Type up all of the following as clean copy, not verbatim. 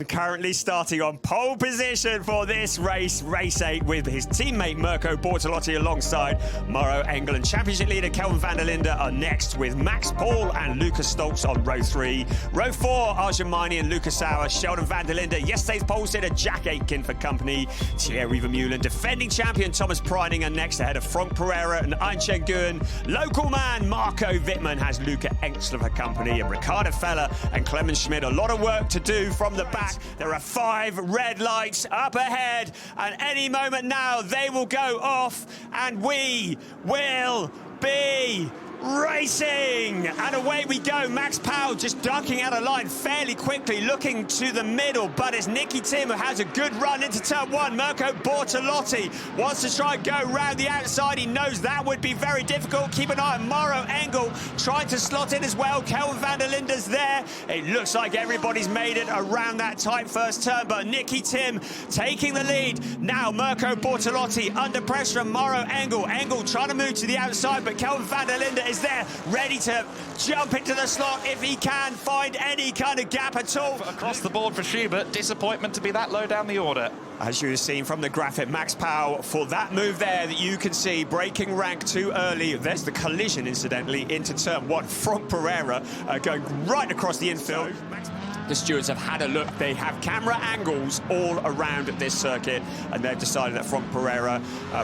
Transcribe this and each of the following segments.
currently starting on pole position for this race, race 8, with his teammate Mirko Bortolotti alongside Mauro Engel, and championship leader Kelvin van der Linde are next with Max Paul and Lucas Stoltz on row 3. Row 4, Arjun Maini and Lucas Sauer, Sheldon van der Linde, yesterday's pole sitter Jack Aitken for company, Thierry Vermeulen, defending champion Thomas Preining are next ahead of Frank Pereira and Einchen Nguyen. Local man Marco Wittmann has Luca Engstler for company, and Ricardo Feller and Clemens Schmidt. A lot of work to do from the back. There are 5 red lights up ahead, and any moment now they will go off and we will be racing. And away we go. Max Powell just ducking out of line fairly quickly, looking to the middle, but it's Nicky Tim who has a good run into turn 1. Mirko Bortolotti wants to try and go round the outside. He knows that would be very difficult. Keep an eye on Mauro Engel trying to slot in as well. Kelvin van der Linde's there. It looks like everybody's made it around that tight first turn, but Nicky Tim taking the lead. Now Mirko Bortolotti under pressure and Mauro Engel. Engel trying to move to the outside, but Kelvin van der Linde is there, ready to jump into the slot if he can find any kind of gap at all. Across the board for Schubert, disappointment to be that low down the order. As you've seen from the graphic, Max Powell for that move there that you can see, breaking rank too early. There's the collision, incidentally, into turn 1. Frank Pereira going right across the infield. The stewards have had a look. They have camera angles all around this circuit, and they've decided that Frank Pereira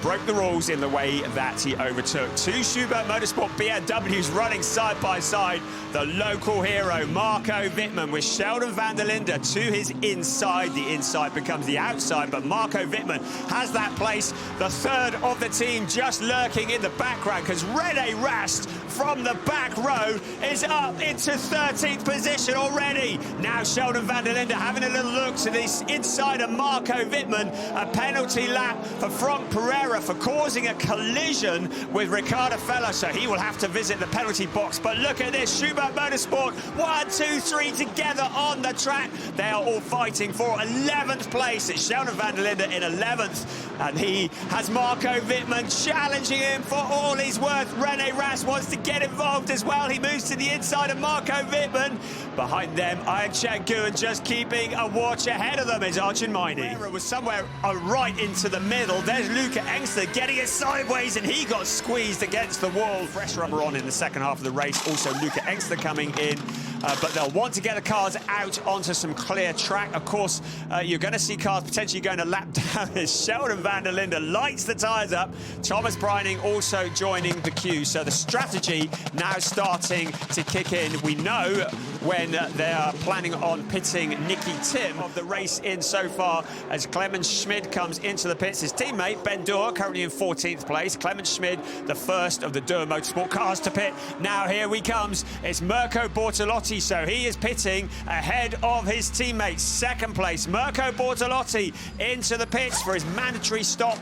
broke the rules in the way that he overtook 2 Schubert Motorsport BMWs running side by side. The local hero, Marco Wittmann, with Sheldon van der Linde to his inside. The inside becomes the outside, but Marco Wittmann has that place. The third of the team just lurking in the background, because Rene Rast from the back row is up into 13th position already. Now Sheldon van der Linde having a little look to this inside of Marco Wittmann. A penalty lap for Frank Pereira for causing a collision with Ricardo Feller, so he will have to visit the penalty box. But look at this, Schubert Motorsport, 1, 2, 3 together on the track. They are all fighting for 11th place. It's Sheldon van der Linde in 11th, and he has Marco Wittmann challenging him for all he's worth. Rene Rast wants to get involved as well. He moves to the inside of Marco Wittmann. Behind them, Einchen Nguyen just keeping a watch ahead of them is Arjun Maini. Was somewhere right into the middle. There's Luca Engstler getting it sideways, and he got squeezed against the wall. Fresh rubber on in the second half of the race. Also Luca Engstler coming in, but they'll want to get the cars out onto some clear track. Of course, you're going to see cars potentially going to lap down as Sheldon van der Linde lights the tyres up. Thomas Preining also joining the queue. So the strategy now starting to kick in. We know when they are planning on pitting Nicky Tim of the race in so far, as Clemens Schmidt comes into the pits. His teammate Ben Doer currently in 14th place. Clemens Schmidt, the first of the Doer Motorsport cars to pit. Now here he comes. It's Mirko Bortolotti, so he is pitting ahead of his teammates. Second place, Mirko Bortolotti into the pits for his mandatory stop.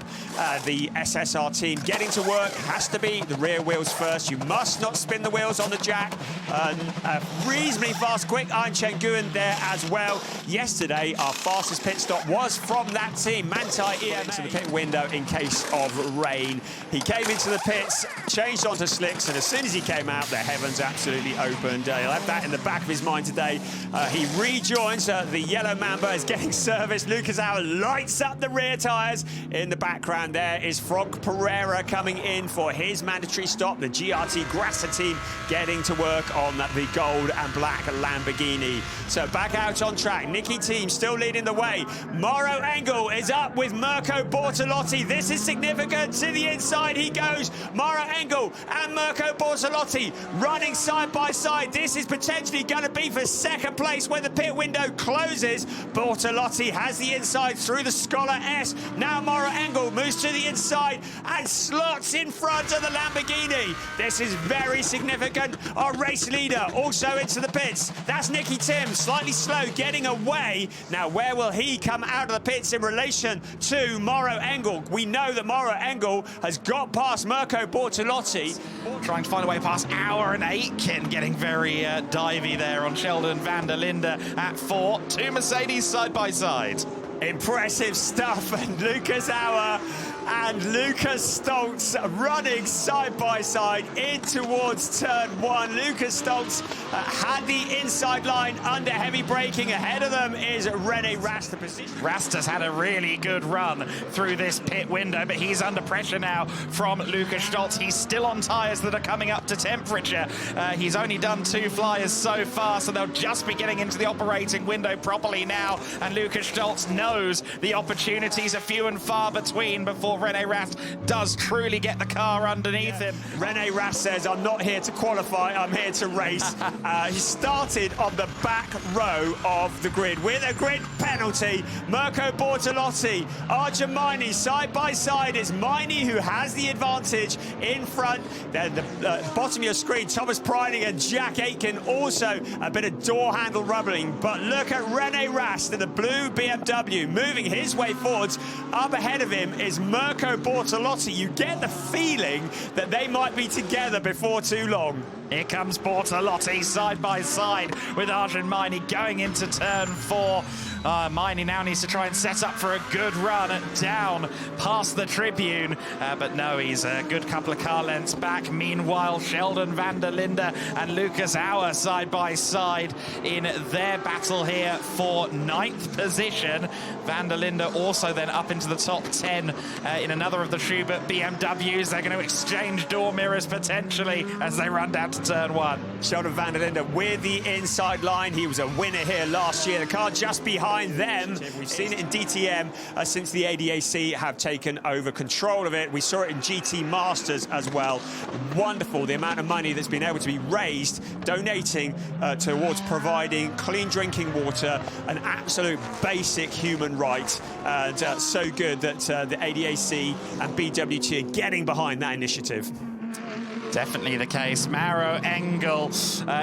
The SSR team getting to work. Has to be the rear wheels first. You must not spin the wheels on the jack. A reasonably fast, quick Einchen Nguyen there as well. Yesterday, our fastest pit stop was from that team, Manthey EMA. To the pit window in case of rain. He came into the pits, changed onto slicks, and as soon as he came out, the heavens absolutely opened. He'll have that in the back of his mind today. He rejoins the yellow Mamba is getting serviced. Lucas Auer lights up the rear tyres. In the background there is Frank Pereira coming in for his mandatory stop. The GRT Grasser team getting to work on the gold and black Lamborghini. So back out on track. Nicky Team still leading the way. Mauro Engel is up with Mirko Bortolotti. This is significant. To the inside he goes. Mauro Engel and Mirko Bortolotti running side by side. This is potentially going to be for second place when the pit window closes. Bortolotti has the inside through the Scholar S. Now Mauro Engel moves to the inside and slots in front of the Lamborghini. This is very significant. Our race leader also into the pits. That's Nicky Tim, slightly slow, getting away. Now, where will he come out of the pits in relation to Mauro Engel? We know that Mauro Engel has got past Mirko Bortolotti. Trying to find a way past Auer and Aitken, getting very divey there on Sheldon van der Linde at 4. 2 Mercedes side by side. Impressive stuff, and Lucas Auer and Lucas Stoltz running side by side in towards turn one. Lucas Stoltz had the inside line under heavy braking. Ahead of them is Rene Rast. Rast has had a really good run through this pit window, but he's under pressure now from Lucas Stoltz. He's still on tyres that are coming up to temperature. He's only done 2 flyers so far, so they'll just be getting into the operating window properly now, and Lucas Stoltz knows the opportunities are few and far between before Rene Rast does truly get the car underneath him. Rene Rast says, I'm not here to qualify, I'm here to race. He started on the back row of the grid with a grid penalty. Mirko Bortolotti, Arjun Maini side by side. It's Maini who has the advantage in front. Then the bottom of your screen, Thomas Priding and Jack Aitken, also a bit of door handle rubbling. But look at Rene Rast in the blue BMW moving his way forwards. Up ahead of him is Mirko Bortolotti. You get the feeling that they might be together before too long. Here comes Bortolotti side by side with Arjun Maini going into turn 4. Maini now needs to try and set up for a good run down past the tribune, but no, he's a good couple of car lengths back. Meanwhile, Sheldon van der Linde and Lucas Auer side by side in their battle here for 9th position. Van der Linde also then up into the top 10 in another of the Schubert BMWs. They're going to exchange door mirrors potentially as they run down to turn 1. Sheldon van der Linde with the inside line. He was a winner here last year. The car just behind them. We've seen it in DTM since the ADAC have taken over control of it. We saw it in GT Masters as well. Wonderful, the amount of money that's been able to be raised, donating towards providing clean drinking water, an absolute basic human right. And so good that the ADAC and BWT are getting behind that initiative. Definitely the case. Mauro Engel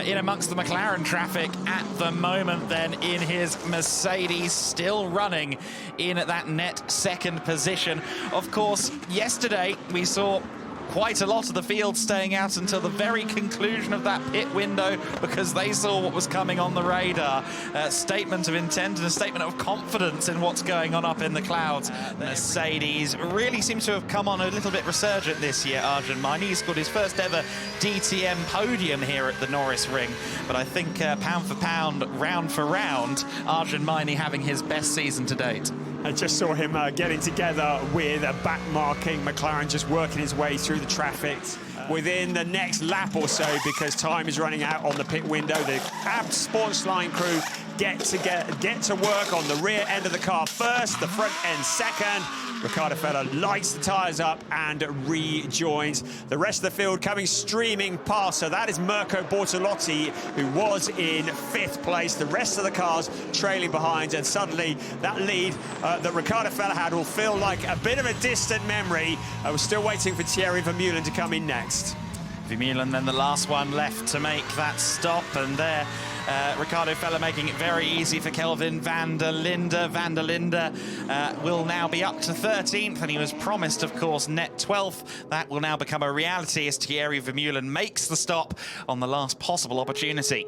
in amongst the McLaren traffic at the moment then in his Mercedes, still running in that net 2nd position. Of course, yesterday we saw quite a lot of the field staying out until the very conclusion of that pit window because they saw what was coming on the radar. Statement of intent and a statement of confidence in what's going on up in the clouds. Mercedes really seems to have come on a little bit resurgent this year. Arjun Maini scored his first ever DTM podium here at the Norisring, but I think pound for pound, round for round, Arjun Maini having his best season to date. I just saw him getting together with a back-marking McLaren, just working his way through the traffic within the next lap or so because time is running out on the pit window. The Sportsline crew get to work on the rear end of the car first, the front end second. Riccardo Feller lights the tyres up and rejoins. The rest of the field coming streaming past. So that is Mirko Bortolotti, who was in 5th place. The rest of the cars trailing behind, and suddenly that lead that Riccardo Feller had will feel like a bit of a distant memory. We're still waiting for Thierry Vermeulen to come in next. Vermeulen then the last one left to make that stop, and there Riccardo Feller making it very easy for Kelvin van der Linde. Van der Linde will now be up to 13th, and he was promised, of course, net 12th. That will now become a reality as Thierry Vermeulen makes the stop on the last possible opportunity.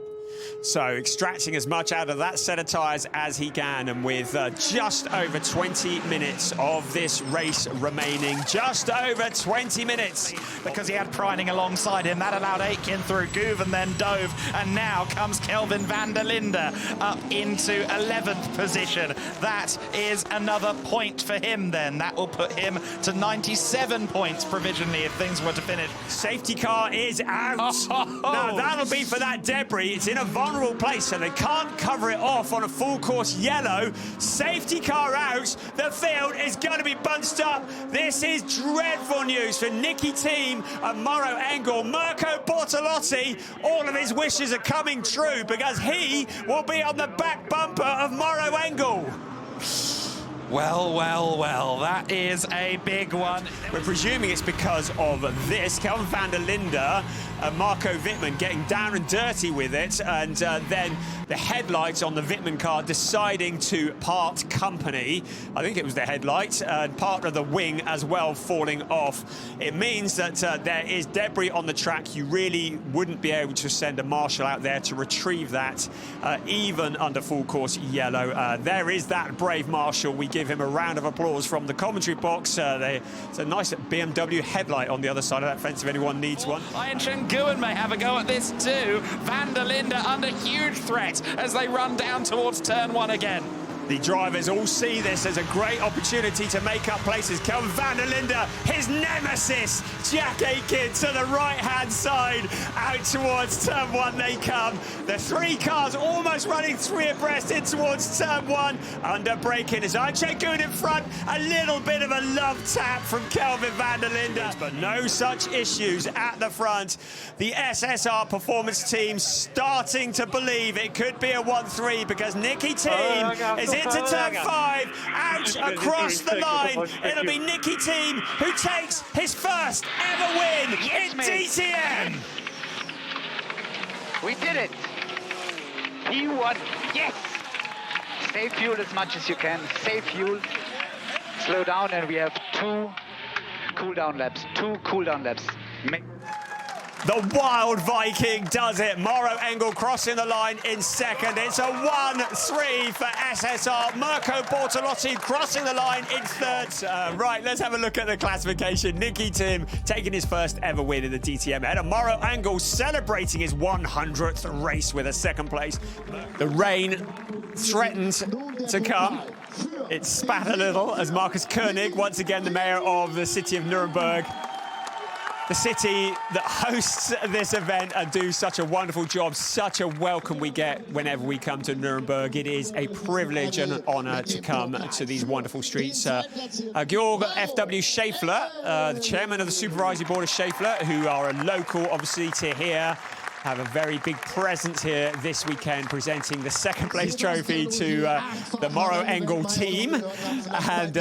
So extracting as much out of that set of tyres as he can, and with just over 20 minutes of this race remaining, just over 20 minutes. Because he had Priding alongside him, that allowed Aitken through Gouv and then Dove, and now comes Kelvin van der Linde up into 11th position. That is another point for him then. That will put him to 97 points provisionally if things were to finish. Safety car is out. Now that'll be for that debris. It's in a vulnerable place, so they can't cover it off on a full course yellow. Safety car out. The field is going to be bunched up. This is dreadful news for Nicky Team and Mauro Engel. Mirko Bortolotti, all of his wishes are coming true because he will be on the back bumper of Mauro Engel. Well, well, well, that is a big one. We're presuming it's because of this. Kelvin van der Linde, Marco Wittmann getting down and dirty with it, and then the headlights on the Wittmann car deciding to part company. I think it was the headlights, and part of the wing as well falling off. It means that there is debris on the track. You really wouldn't be able to send a marshal out there to retrieve that, even under full course yellow. There is that brave marshal we give him a round of applause from the commentary box. It's a nice BMW headlight on the other side of that fence if anyone needs one. Ian Nguyen may have a go at this too. Van der Linde under huge threat as they run down towards turn 1 again. The drivers all see this as a great opportunity to make up places. Kelvin van der Linde, his nemesis, Jack Aitken to the right-hand side. Out towards turn 1 they come. The 3 cars almost running 3 abreast in towards turn 1. Under braking is Ian Nguyen in front. A little bit of a love tap from Kelvin van der Linde. But no such issues at the front. The SSR performance team starting to believe it could be a 1-3 because Nicky Team is into turn 5, out across the line. It'll be Nicky Team who takes his first ever win in DTM. We did it. He won. Yes. Save fuel as much as you can. Save fuel. Slow down, and we have 2 cool-down laps. 2 cool-down laps. The Wild Viking does it. Mauro Engel crossing the line in second. It's a 1-3 for SSR. Mirko Bortolotti crossing the line in third. Right, let's have a look at the classification. Nicky Tim taking his first ever win in the DTM header. Mauro Engel celebrating his 100th race with a second place. The rain threatened to come. It spat a little as Markus Koenig, once again the mayor of the city of Nuremberg, the city that hosts this event, and do such a wonderful job, such a welcome we get whenever we come to Nuremberg. It is a privilege and an honour to come to these wonderful streets. Georg F.W. Schaeffler, the chairman of the supervisory board of Schaeffler, who are a local, obviously, to here, have a very big presence here this weekend, presenting the second place trophy to the Mauro Engel team. And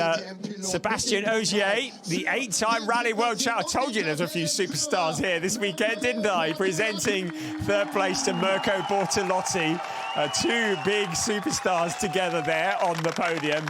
Sebastian Ogier, the 8-time Rally World Champion. I told you there's a few superstars here this weekend, didn't I? Presenting third place to Mirko Bortolotti. 2 big superstars together there on the podium.